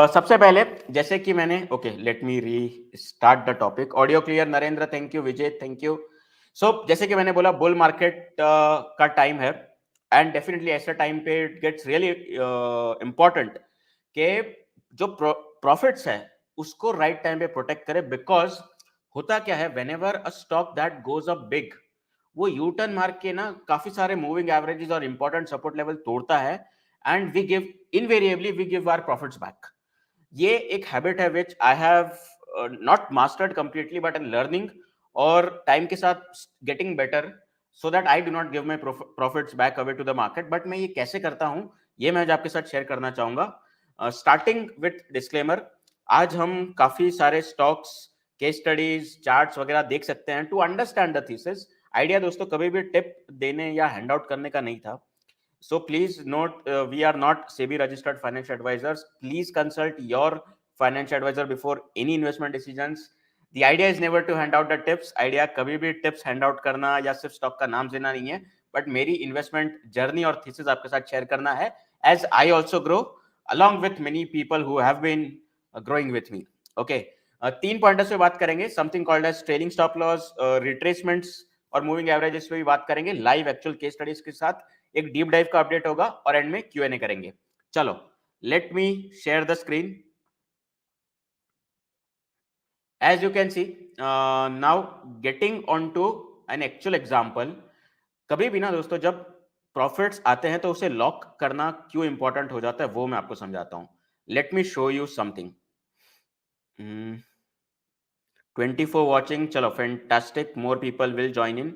सबसे पहले जैसे कि मैंने let me restart the topic. Audio clear Narendra, thank you. Vijay, thank you. So जैसे कि मैंने बोला, बुल मार्केट का टाइम है एंड डेफिनेटली ऐसे टाइम पे इट गेट्स रियली इंपॉर्टेंट कि जो प्रॉफिट्स है उसको राइट टाइम पे प्रोटेक्ट करे। बिकॉज होता क्या है, whenever a stock that goes up big, वो यू टर्न मार्क के ना काफी सारे मूविंग एवरेजेस और इंपॉर्टेंट सपोर्ट लेवल तोड़ता है and we give invariably we give our profits back. ये एक हैबिट है which I have not mastered completely but in learning और टाइम के साथ getting better, so that I do not give my profits back away to the market. But मैं ये कैसे करता हूं, ये मैं आज आपके साथ शेयर करना चाहूंगा। स्टार्टिंग विथ डिस्क्लेमर, आज हम काफी सारे स्टॉक्स, केस स्टडीज, चार्ट्स वगैरह देख सकते हैं to understand the thesis. Idea दोस्तों कभी भी टिप देने या हैंड आउट करने का नहीं था। So please note, we are not SEBI registered financial advisors. Please consult your financial advisor before any investment decisions. The idea is never to hand out the tips. Idea कभी भी tips hand out करना या सिर्फ stock का नाम देना नहीं है, बट मेरी इन्वेस्टमेंट जर्नी और थीसिस आपके साथ शेयर करना है, as I also grow along with many people who have been growing with me. Okay, तीन पॉइंटर्स पे बात करेंगे, something called as trailing stop loss, retracements और मूविंग एवरेजेस पे भी बात करेंगे लाइव एक्चुअल केस स्टडीज के साथ। एक डीप डाइव का अपडेट होगा और एंड में Q&A करेंगे। चलो, let me share the screen. As you can see now, getting on to an actual example. कभी भी ना दोस्तों जब प्रॉफिट्स आते हैं तो उसे लॉक करना क्यों इंपॉर्टेंट हो जाता है वो मैं आपको समझाता हूं। Let me show you something. 24 watching, चलो fantastic, more people will join in.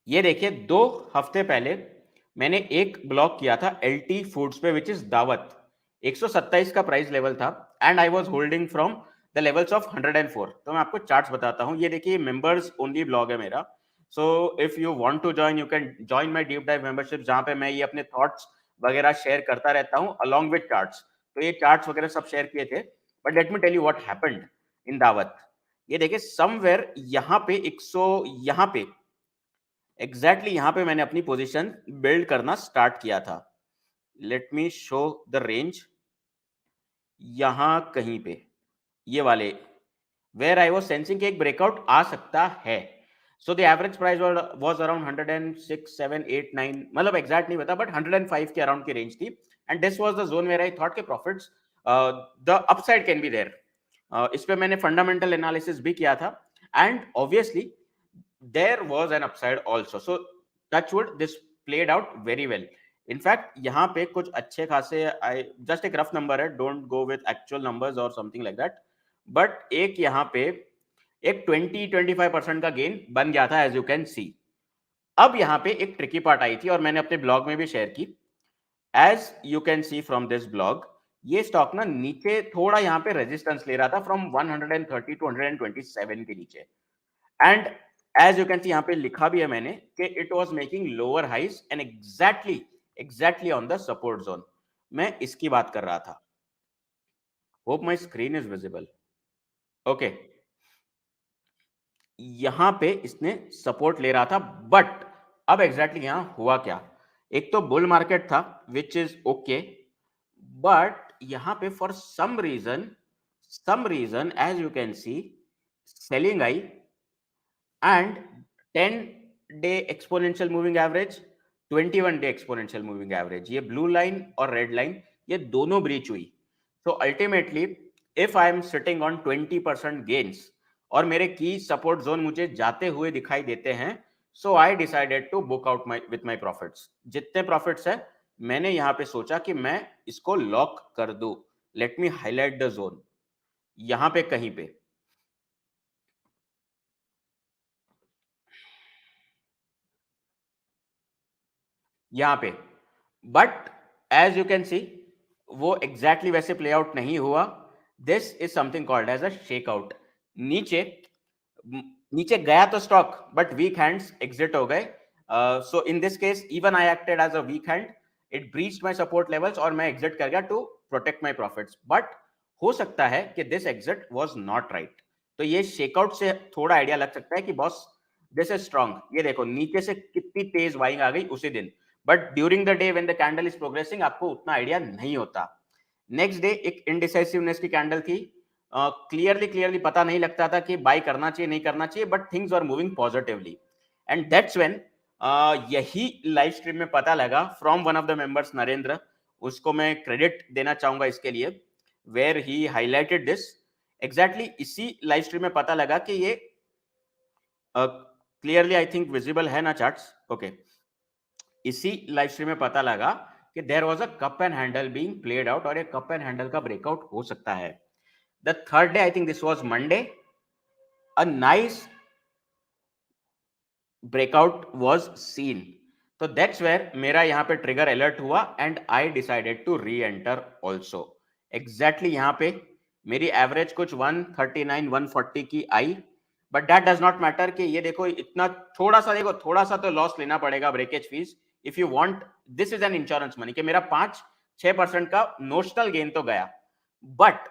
ये देखिए, 2 हफ्ते पहले मैंने एक ब्लॉक किया था LT फूड्स पे, विच इज दावत। 127 का प्राइस लेवल था and I was holding from the levels of 104। तो मैं आपको चार्ट्स बताता हूं। ये देखिए, मेंबर्स ओनली ब्लॉग है मेरा। So if you want to join, you can join my deep dive membership, जहां पे मैं ये अपने थॉट्स वगैरह शेयर करता रहता हूं अलोंग विद चार्ट्स। तो ये चार्ट्स वगैरह सब शेयर किए थे, but let me tell you what happened in Daawat. ये देखिए, समवेयर यहां पे 100, यहां पे एग्जैक्टली यहां पे मैंने अपनी पोजीशन बिल्ड करना स्टार्ट किया था। Late me show the range. यहां कहीं पे ये वाले, वेयर आई वाज सेंसिंग कि एक ब्रेकआउट आ सकता है। So the average price was around 106, 7, 8, 9, मतलब एग्जैक्ट नहीं पता, बट 105 के अराउंड की रेंज थी and this was the zone where I thought के profits the upside can be there. इस पे मैंने फंडामेंटल एनालिसिस भी किया था and obviously there was an upside also. So touch wood, this played out very well. In fact, यहाँ पे कुछ अच्छे खासे, I just एक रफ नंबर है, don't go with actual numbers or something like that. But एक यहाँ पे एक 20-25% का गेन बन गया था, as you can see. अब यहाँ पे एक ट्रिकी पार्ट आई थी और मैंने अपने ब्लॉग में भी शेयर की। As you can see from this blog, ये स्टॉक ना नीचे थोड़ा यहाँ पे रेजिस्टेंस ले रहा था फ्रॉम 130 टू 127 के नीचे। And as you can see, यहां पे लिखा भी है मैंने कि it was making lower highs and exactly on the support zone. मैं इसकी बात कर रहा था। Hope my screen is visible. Okay, यहां पे इसने सपोर्ट ले रहा था, बट अब एग्जैक्टली यहां हुआ क्या? एक तो बुल मार्केट था विच इज ओके, बट यहां पे for some reason as you can see, selling I and 10-day exponential moving average, 21-day exponential moving average, ये ब्लू लाइन और रेड लाइन ये दोनों ब्रीच हुई। तो ultimately if I am sitting on 20% gains और मेरे की सपोर्ट जोन मुझे जाते हुए दिखाई देते हैं, so I decided to book out with my profits. जितने प्रॉफिट्स है मैंने यहां पे सोचा कि मैं इसको लॉक कर दूं। Let me highlight the zone. यहां पे कहीं पे, यहां पे, but as you can see वो एग्जैक्टली वैसे प्ले आउट नहीं हुआ। This is something called as a shakeout. नीचे नीचे गया तो stock, but weak hands exit हो गए। So in this case even I acted as a weak hand, it breached my support levels और मैं एग्जिट कर गया to protect my profits. But हो सकता है कि this exit was not right. तो ये शेकआउट से थोड़ा आइडिया लग सकता है कि बॉस दिस इज स्ट्रॉन्ग। ये देखो नीचे से कितनी तेज बाइंग आ गई उसी दिन, but during the day when the candle is progressing आपको उतना आइडिया नहीं होता। नेक्स्ट डे एक इनडिसाइसिवनेस की कैंडल थी, क्लियरली पता नहीं लगता था कि बाय करना चाहिए नहीं करना चाहिए, but things were moving positively, and that's when यही लाइव स्ट्रीम में पता लगा from one of the members, Narendra, उसको मैं क्रेडिट देना चाहूंगा इसके लिए, where he highlighted this. Exactly इसी लाइव स्ट्रीम में पता लगा कि ये क्लियरली आई थिंक विजिबल है ना चार्ट्स, ओके। इसी लाइव स्ट्रीम में पता लगा कि there was a cup and handle being played out, और ये कप एंड हैंडल का ब्रेकआउट हो सकता है। The third day, I think this was Monday, a nice breakout was seen. तो दैट्स वेयर मेरा यहाँ पे ट्रिगर अलर्ट हुआ and I decided to reenter also. Exactly यहाँ पे मेरी एवरेज कुछ 139 140 की आई, but that does not matter कि ये देखो इतना थोड़ा सा, देखो थोड़ा सा तो लॉस लेना पड़ेगा breakage fees if you want, this is an insurance money कि मेरा 5-6% का नोशनल गेन तो गया। बट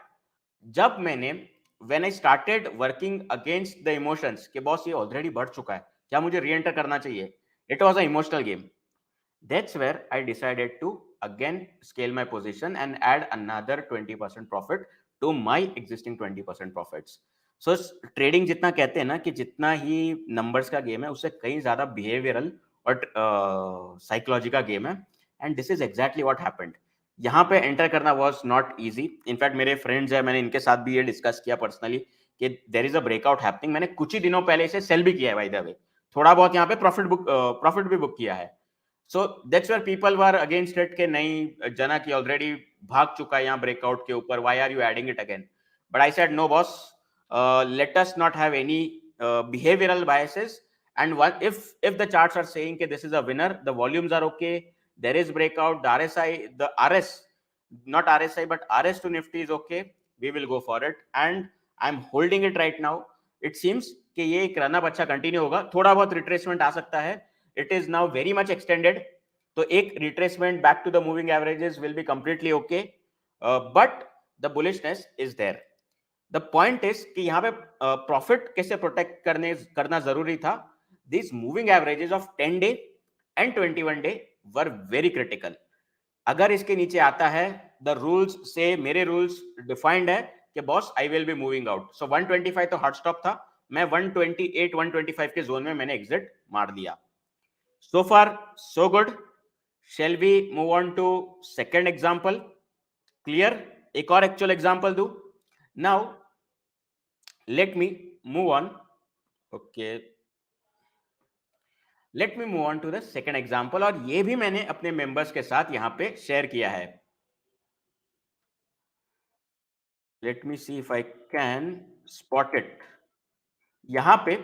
जब मैंने when I started working against the emotions कि बॉस ये ऑलरेडी बढ़ चुका है, क्या मुझे री एंटर करना चाहिए, it was a emotional game. That's where I decided to again scale my position and add another 20% profit to my existing 20% profits. So trading जितना कहते हैं ना कि जितना ही नंबर्स का गेम है, उससे कहीं ज्यादा बिहेवियरल और साइकोलॉजी का गेम है, and this is exactly what happened. यहाँ पे एंटर करना वाज नॉट इजी। इनफैक्ट मेरे फ्रेंड्स है, मैंने इनके साथ भी ये डिस्कस किया पर्सनली कि there is a breakout happening. मैंने कुछ ही दिनों पहले इसे सेल भी किया है बाय द वे, थोड़ा बहुत यहाँ पे प्रॉफिट भी बुक किया है। So that's where people were against it के नहीं, जनक की ऑलरेडी भाग चुका है यहाँ ब्रेकआउट के ऊपर, why are you adding it again. But I said no boss, let us not have any behavioral biases, and what if the charts are saying that this is a winner, the volumes are okay, there is breakout, the RSI, the RS, not RSI but RS to Nifty is okay, we will go for it, and I'm holding it right now. It seems कि ये एक run up अच्छा continue होगा, थोड़ा बहुत retracement आ सकता है, it is now very much extended, तो एक retracement back to the moving averages will be completely okay, but the bullishness is there. The point is कि यहाँ पे प्रॉफिट कैसे प्रोटेक्ट करना जरूरी था। These moving averages of 10 day and 21 day were very critical. अगर इसके नीचे आता है, द रूल्स से, मेरे रूल्स डिफाइंड है कि boss I will be moving out. So 125 तो हार्ड स्टॉप था, मैं 128 125 के जोन में मैंने एग्जिट मार दिया। So far, so good. Shall we move on to second example? Clear? एक और actual example दूं? Now, let me move on. Okay. Let me move on to the second example, और ये भी मैंने अपने members के साथ यहाँ पे share किया है. Let me see if I can spot it. यहाँ पे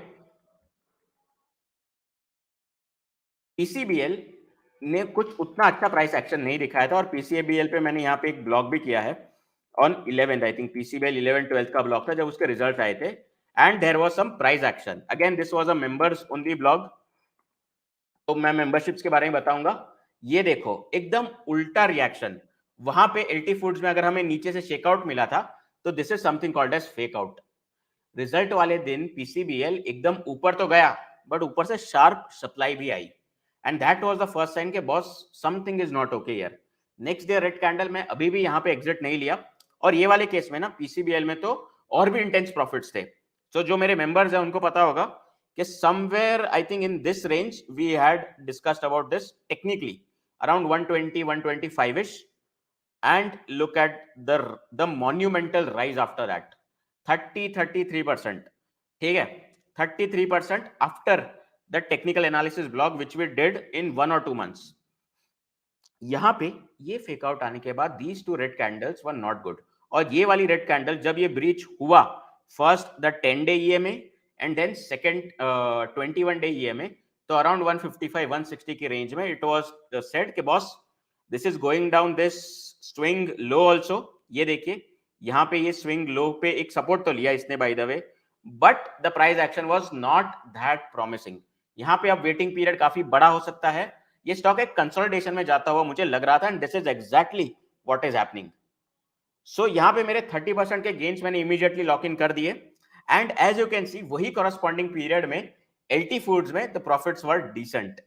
PCBL ने कुछ उतना अच्छा प्राइस एक्शन नहीं दिखाया था, और PCBL पे मैंने यहाँ पे एक ब्लॉग भी किया है on 11th, I think PCBL 11-12 का ब्लॉग था जब उसके रिजल्ट आए थे, and there was some price action. Again this was a members only blog, तो मैं मेंबरशिप्स के बारे में बताऊंगा। ये देखो एकदम उल्टा रिएक्शन, वहां पे एलटी फूड्स में अगर हमें नीचे से शेकआउट मिला था, तो this is something called as fake out. Result वाले दिन पीसीबीएल एकदम ऊपर तो गया, बट ऊपर से शार्प सप्लाई भी आई, and that was the first sign कि boss something is not okay here. Next day red candle में अभी भी यहाँ पे एग्जिट नहीं लिया, और ये वाले केस में ना पीसीबीएल में तो और भी इंटेंस प्रॉफिट्स थे। तो जो मेरे मेंबर्स हैं उनको पता होगा कि somewhere I think in this range we had discussed about this technically around 120 125 ish, and look at the monumental rise after that, 33%, ठीक है, 33% after the technical analysis blog which we did in 1 or 2 months। यहां पे ये fake out आने के बाद these two red candles were not good, और ये वाली रेड कैंडल जब ये ब्रीच हुआ, first the 10 day EMA and then second 21 day EMA, तो अराउंड 155 160 की रेंज में इट वाज सेड कि boss this is going down this swing low also. ये देखिए यहाँ पे ये स्विंग लो पे एक सपोर्ट तो लिया इसने bye the way, but the price action was not that promising. यहाँ पे अब वेटिंग पीरियड काफी बड़ा हो सकता है, ये स्टॉक एक कंसोलिडेशन में जाता हुआ मुझे लग रहा था, and this is exactly what is happening. So यहाँ पे मेरे 30% के गेन्स मैंने इमीडिएटली लॉक इन कर दिए, and as you can see वही कॉरेस्पॉन्डिंग पीरियड में एलटी फूड्स में the profits were decent.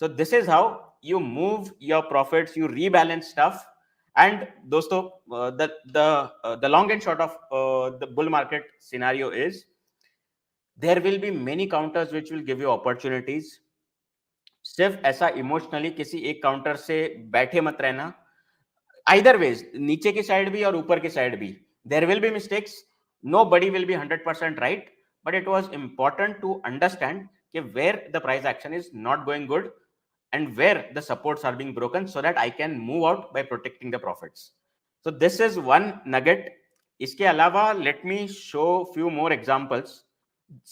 So this is how you move your profits, you rebalance stuff, And दोस्तों, the long and short of the bull market scenario is there will be many counters which will give you opportunities. सिर्फ ऐसा emotionally किसी एक counter से बैठे मत रहना. Either ways, नीचे की साइड भी और ऊपर की साइड भी, there will be mistakes. Nobody will be 100% right, but it was important to understand कि where the price action is not going good and where the supports are being broken so that I can move out by protecting the profits. So this is one nugget. इसके अलावा let me show few more examples.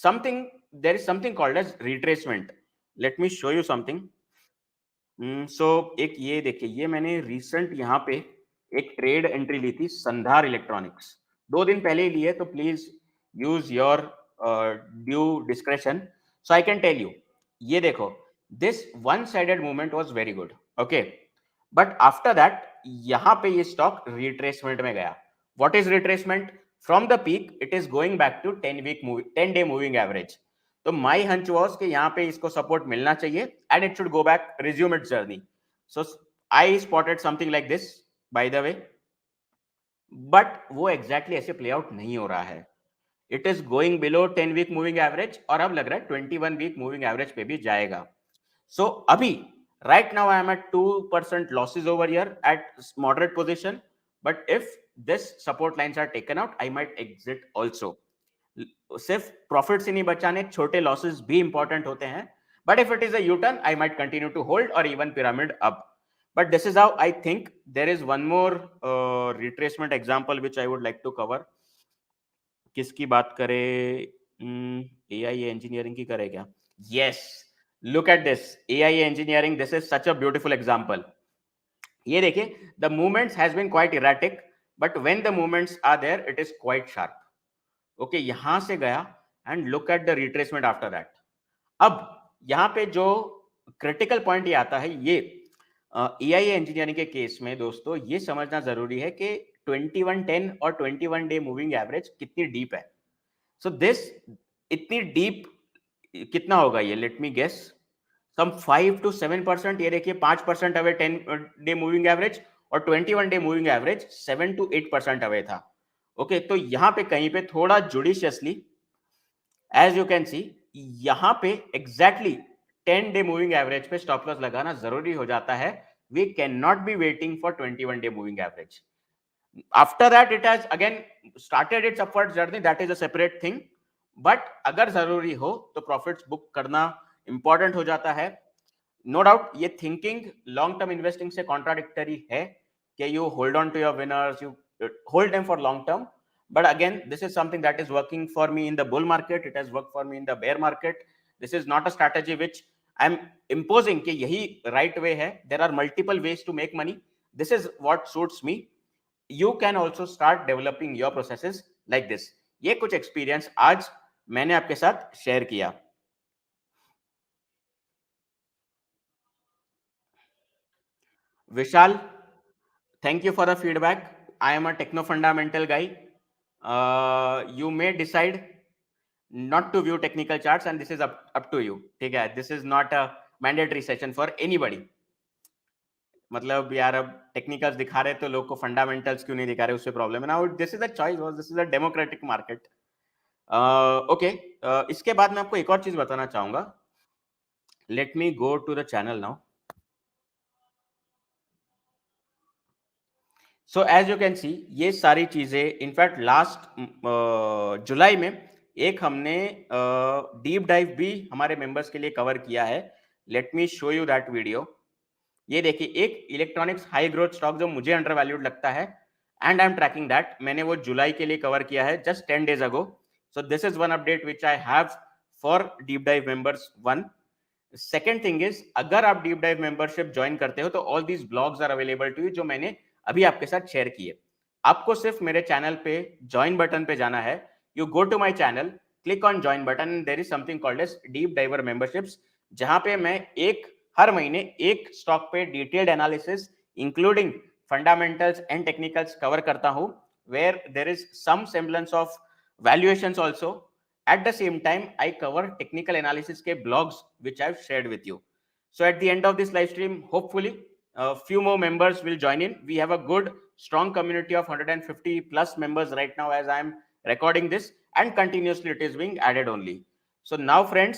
Something, there is something called as retracement. Let me show you something. सो एक ये देखिए, ये मैंने recent यहाँ पे एक ट्रेड एंट्री ली थी संधार इलेक्ट्रॉनिक्स, 2 दिन पहले ही ली है, तो please use your due discretion. So I can tell you, ये देखो, this one sided movement was very good, okay, but after that यहाँ पे ये स्टॉक रिट्रेसमेंट में गया. What is retracement? From the peak it is going back to 10 day moving average. तो my hunch was कि यहाँ पे इसको सपोर्ट मिलना चाहिए and it should go back, resume its journey. So I spotted something like this, by the way, but वो exactly ऐसे play out नहीं हो रहा है. It is going below 10 week moving average और अब लग रहा है 21 वीक मूविंग एवरेज पे भी जाएगा. सो अभी right now I am at 2% losses over here at moderate position, but if this support lines are taken out I might exit also. सिर्फ प्रॉफिट से नहीं बचाने, छोटे लॉसेस भी इंपॉर्टेंट होते हैं, but if it is a U turn I might continue to hold और even pyramid up. But this is how I think. There is one more retracement example which I would like to cover. किसकी बात करें? AI engineering की करें क्या? Yes, look at this AI engineering. This is such a beautiful example. ये देखिए, the movements has been quite erratic, but when the movements are there it is quite sharp. Okay, यहां से गया and look at the retracement after that. अब यहां पे जो critical point ये आता है, ये एआई इंजीनियरिंग के केस में दोस्तों ये समझना जरूरी है कि 2110 और 21 डे मूविंग एवरेज कितनी डीप है. सो दिस, इतनी डीप कितना होगा ये? Let me guess, some 5 to 7%. ये देखिए 5% अवे 10 डे मूविंग एवरेज और 21 day moving average 7 to 8% away था. ओके, तो यहां पे कहीं पे थोड़ा judiciously, as you can see, यहां पे एग्जैक्टली 10 डे मूविंग एवरेज पे स्टॉप लॉस लगाना जरूरी हो जाता है. We can not be waiting for 21 day moving average. After that it has again started its upward journey, that is a separate thing. But अगर जरूरी हो तो प्रॉफिट्स बुक करना इंपॉर्टेंट हो जाता है. नो डाउट ये थिंकिंग लॉन्ग टर्म इन्वेस्टिंग से कॉन्ट्राडिक्टरी है कि you hold on to your winners, you hold them for long term, but again this is something that is working for me in the bull market, it has worked for me in the bear market. This is not a strategy which I'm imposing कि यही right way है. There are multiple ways to make money. This is what suits me. You can also start developing your processes like this. ये कुछ experience आज मैंने आपके साथ share किया. Vishal, thank you for the feedback. I am a techno fundamental guy. You may decide not to view technical charts and this is up to you. ठीक है, this is not a mandatory session for anybody. मतलब यार अब technicals दिखा रहे तो लोग को फंडामेंटल्स क्यों नहीं दिखा रहे, उससे प्रॉब्लम है ना. This is a choice, this is a democratic market. Okay, इसके बाद मैं आपको एक और चीज बताना चाहूंगा. Let me go to the channel now. So as you can see, ये सारी चीजें इनफैक्ट लास्ट जुलाई में एक हमने डीप डाइव भी हमारे मेंबर्स के लिए कवर किया है. Late me show you that video. ये देखिए, एक इलेक्ट्रॉनिक्स हाई ग्रोथ स्टॉक जो मुझे अंडर वैल्यूड लगता है and I am tracking that. मैंने वो जुलाई के लिए कवर किया है just 10 days ago. So this is one update which I have for deep dive members 1. Second thing is, अगर आप डीप डाइव मेंबरशिप ज्वाइन करते हो तो all these blogs are available to you जो मैंने अभी आपके साथ शेयर किए. आपको सिर्फ मेरे चैनल पे ज्वाइन बटन पे जाना है. You go to my channel, click on join button, there is something called as deep diver memberships, जहां पे मैं हर महीने एक स्टॉक पे detailed analysis including fundamentals and technicals cover करता हूं, where there is some semblance of valuations also. At the same time, I cover technical analysis के blogs which I've shared with you. So at the end of this live stream, hopefully A few more members will join in. We have a good, strong community of 150 plus members right now as I'm recording this, and continuously it is being added only. So now, friends,